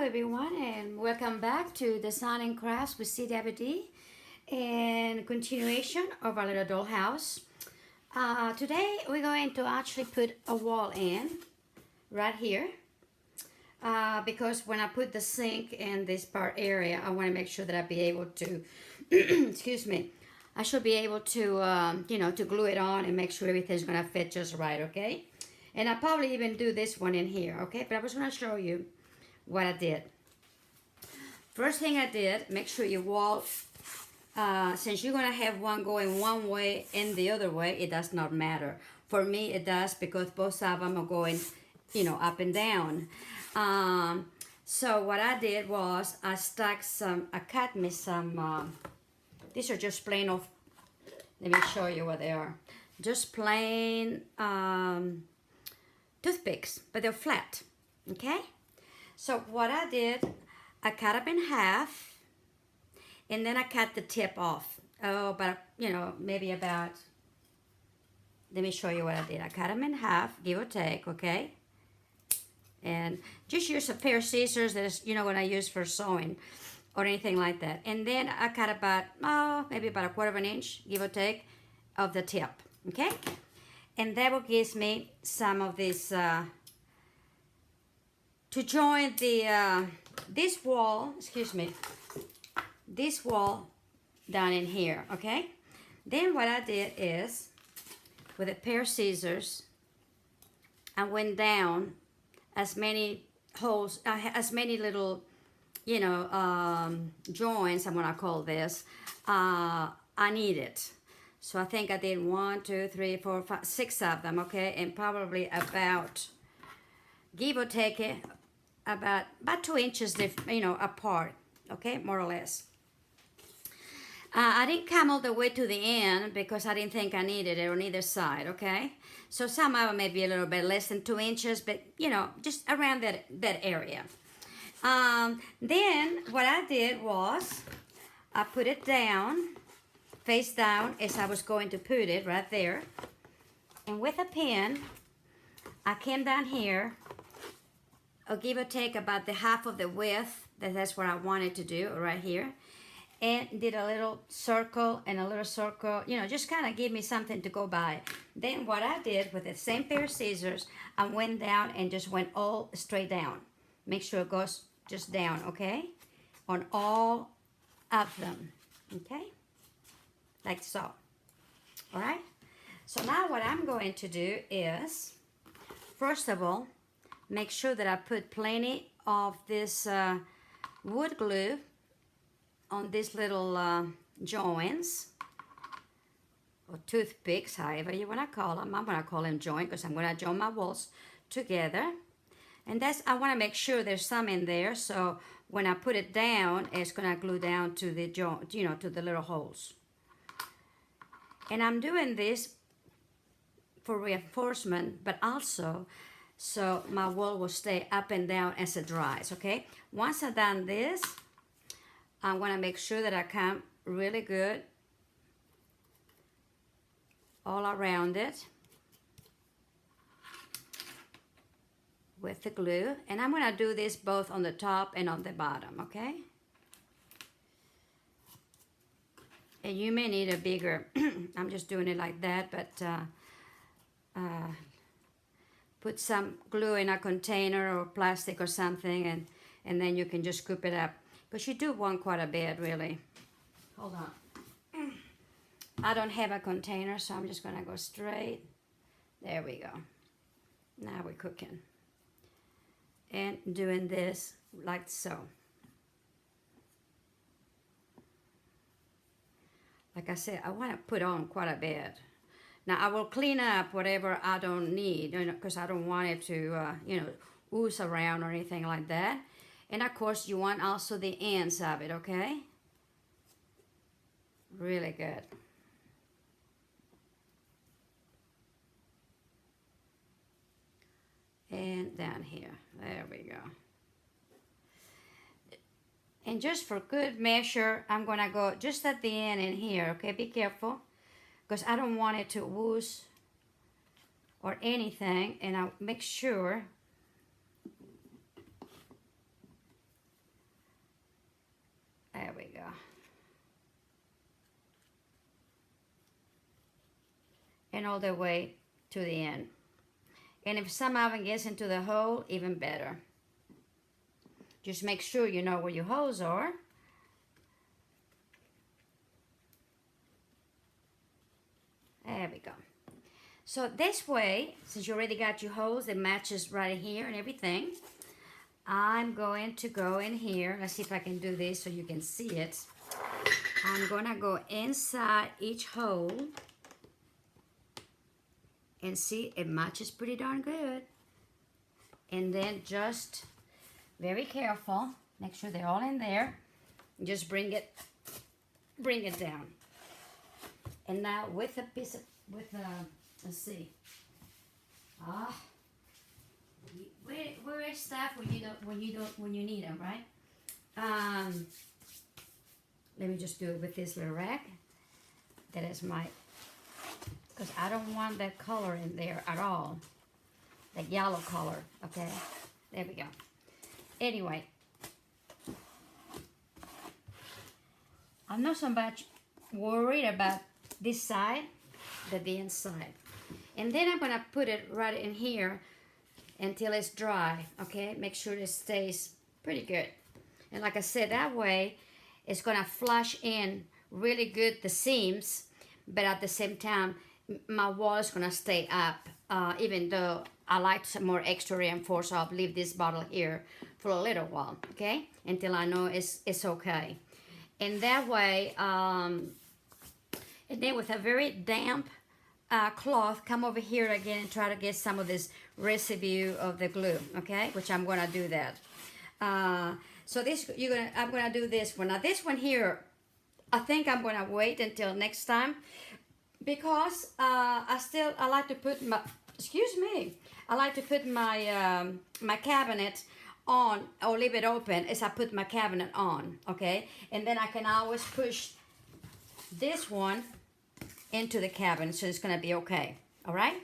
Hello everyone and welcome back to Design and Crafts with CWD and continuation of our little dollhouse. Today we're going to actually put a wall in right here because when I put the sink in this part area, I want to make sure that I'll be able to, excuse me, I should be able to, to glue it on and make sure everything's going to fit just right, okay? And I'll probably even do this one in here, okay? But I was going to show you what I did. First thing I did, make sure your wall, since you're going to have one going one way and the other way, it does not matter. For me, it does because both of them are going, up and down. So what I did was I cut me some, these are just plain off, let me show you what they are. Just plain toothpicks, but they're flat, okay? So what I did, I cut them in half, and then I cut the tip off. Oh, but maybe about, let me show you what I did. I cut them in half, give or take, okay? And just use a pair of scissors that is, what I use for sewing or anything like that. And then I cut about, maybe about a quarter of an inch, give or take, of the tip, okay? And that will give me some of this, to join the, this wall down in here, okay? Then what I did is, with a pair of scissors, I went down as many holes, as many little, joints, I'm gonna call this, I needed. So I think I did 1, 2, 3, 4, 5, 6 of them, okay? And probably about, give or take it, about 2 inches, apart, okay? More or less. I didn't come all the way to the end because I didn't think I needed it on either side, okay? So some of them may be a little bit less than 2 inches, but, just around that area. Then what I did was I put it down, face down, as I was going to put it right there. And with a pin, I came down here, or give or take about the half of the width, that's what I wanted to do right here. And did a little circle and a little circle, just kind of give me something to go by. Then what I did with the same pair of scissors, I went down and just went all straight down. Make sure it goes just down, okay? On all of them, okay? Like so, all right? So now what I'm going to do is, first of all, make sure that I put plenty of this wood glue on these little joints, or toothpicks, however you want to call them. I'm going to call them joint because I'm going to join my walls together. And I want to make sure there's some in there, so when I put it down, it's going to glue down to the joint, to the little holes. And I'm doing this for reinforcement, but also so my wall will stay up and down as it dries, okay? Once I've done this, I want to make sure that I come really good all around it with the glue. And I'm going to do this both on the top and on the bottom, okay? And you may need a bigger, I'm just doing it like that, but put some glue in a container or plastic or something, and then you can just scoop it up. Because you do want quite a bit, really. Hold on. I don't have a container, so I'm just going to go straight. There we go. Now we're cooking. And doing this like so. Like I said, I want to put on quite a bit. Now, I will clean up whatever I don't need, because I don't want it to, ooze around or anything like that. And, of course, you want also the ends of it, okay? Really good. And down here. There we go. And just for good measure, I'm going to go just at the end in here, okay? Be careful, because I don't want it to ooze or anything. And I'll make sure and all the way to the end. And if some of it gets into the hole, even better. Just make sure you know where your holes are. There we go. So this way, since you already got your holes, it matches right here and everything. I'm going to go in here. Let's see if I can do this so you can see it. I'm gonna go inside each hole and see it matches pretty darn good. And then just very careful, make sure they're all in there. Just bring it down. And now with a piece of, let's see. Where is stuff when you need them, right? Let me just do it with this little rag. That is my, because I don't want that color in there at all. That yellow color, okay? There we go. Anyway, I'm not so much worried about this side than the inside. And then I'm gonna put it right in here until it's dry, okay? Make sure it stays pretty good. And like I said, that way, it's gonna flush in really good the seams, but at the same time, my wall is gonna stay up, even though I like some more extra reinforced. I'll leave this bottle here for a little while, okay? Until I know it's okay. And that way, and then with a very damp cloth, come over here again and try to get some of this residue of the glue, okay? Which I'm gonna do that. So this, I'm gonna do this one. Now this one here, I think I'm gonna wait until next time because I like to put my, I like to put my my cabinet on or leave it open as I put my cabinet on, okay? And then I can always push this one into the cabinet, so it's gonna be okay, all right?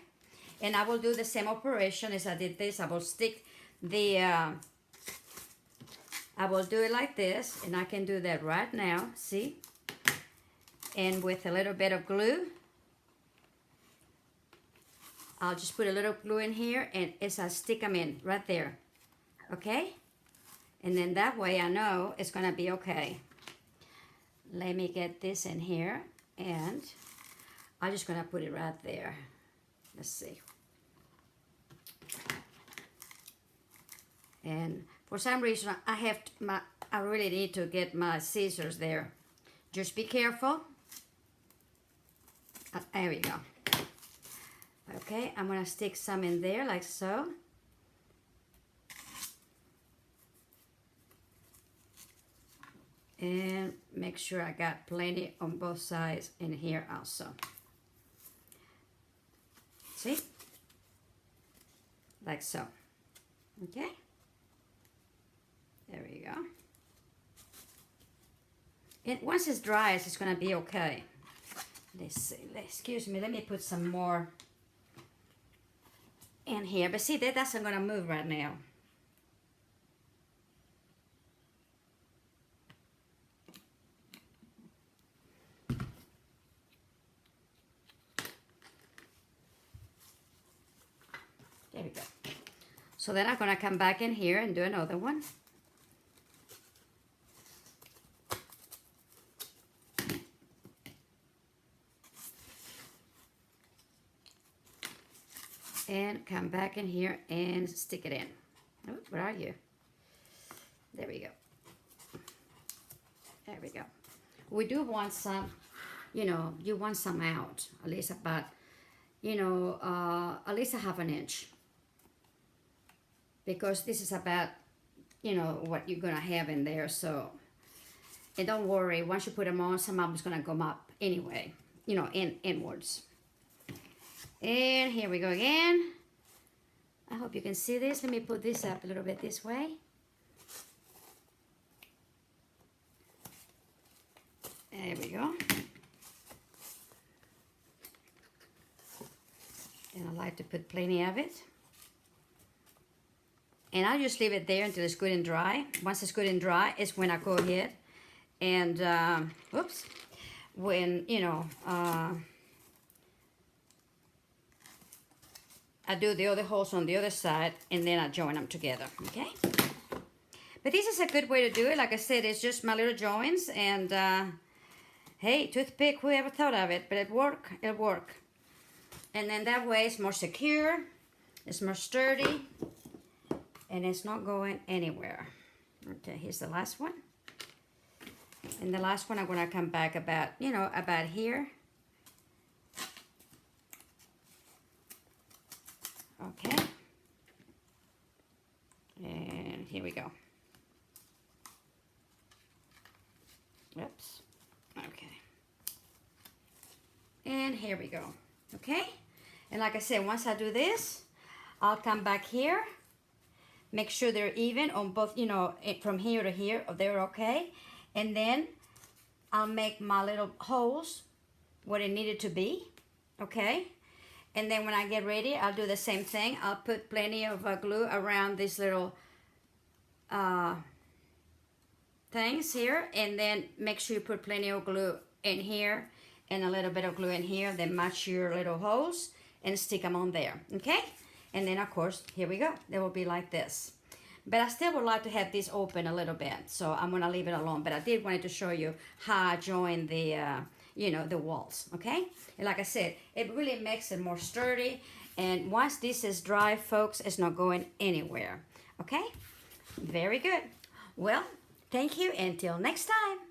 And I will do the same operation as I did this. I will stick the, I will do it like this, and I can do that right now, see? And with a little bit of glue, I'll just put a little glue in here, and as I stick them in right there, okay? And then that way I know it's gonna be okay. Let me get this in here, and I'm just gonna put it right there. Let's see. And for some reason, I really need to get my scissors there. Just be careful. There we go. Okay, I'm gonna stick some in there like so. And make sure I got plenty on both sides in here also. See? Like so. Okay? There we go. And once it's dry, it's gonna be okay. Let's see. Excuse me, let me put some more in here. But see, that doesn't gonna move right now. There we go. So then I'm gonna come back in here and do another one. And come back in here and stick it in. Oh, where are you? There we go. There we go. We do want some, you know, you want some out, at least about, you know, at least a ½ inch. Because this is about, you know, what you're gonna have in there, so. And don't worry, once you put them on, some of them's gonna come up anyway, you know, inwards. And here we go again. I hope you can see this. Let me put this up a little bit this way. There we go. And I like to put plenty of it. And I'll just leave it there until it's good and dry. Once it's good and dry, is when I go ahead and, when, you know, I do the other holes on the other side, and then I join them together, okay? But this is a good way to do it. Like I said, it's just my little joints, and hey, toothpick, whoever thought of it, but it'll work. And then that way it's more secure, it's more sturdy, and it's not going anywhere. Okay, here's the last one. And the last one I'm gonna come back about, you know, about here. Okay. And here we go. Oops. Okay. And here we go. Okay? And like I said, once I do this, I'll come back here, make sure they're even on both, you know, from here to here, they're okay. And then I'll make my little holes what it needed to be, okay? And then when I get ready, I'll do the same thing. I'll put plenty of glue around these little things here, and then make sure you put plenty of glue in here and a little bit of glue in here, then match your little holes and stick them on there, okay? And then of course, here we go. They will be like this. But I still would like to have this open a little bit, so I'm gonna leave it alone. But I did wanted to show you how I join the, you know, the walls, okay? And like I said, it really makes it more sturdy. And once this is dry, folks, it's not going anywhere, okay? Very good. Well, thank you. Until next time.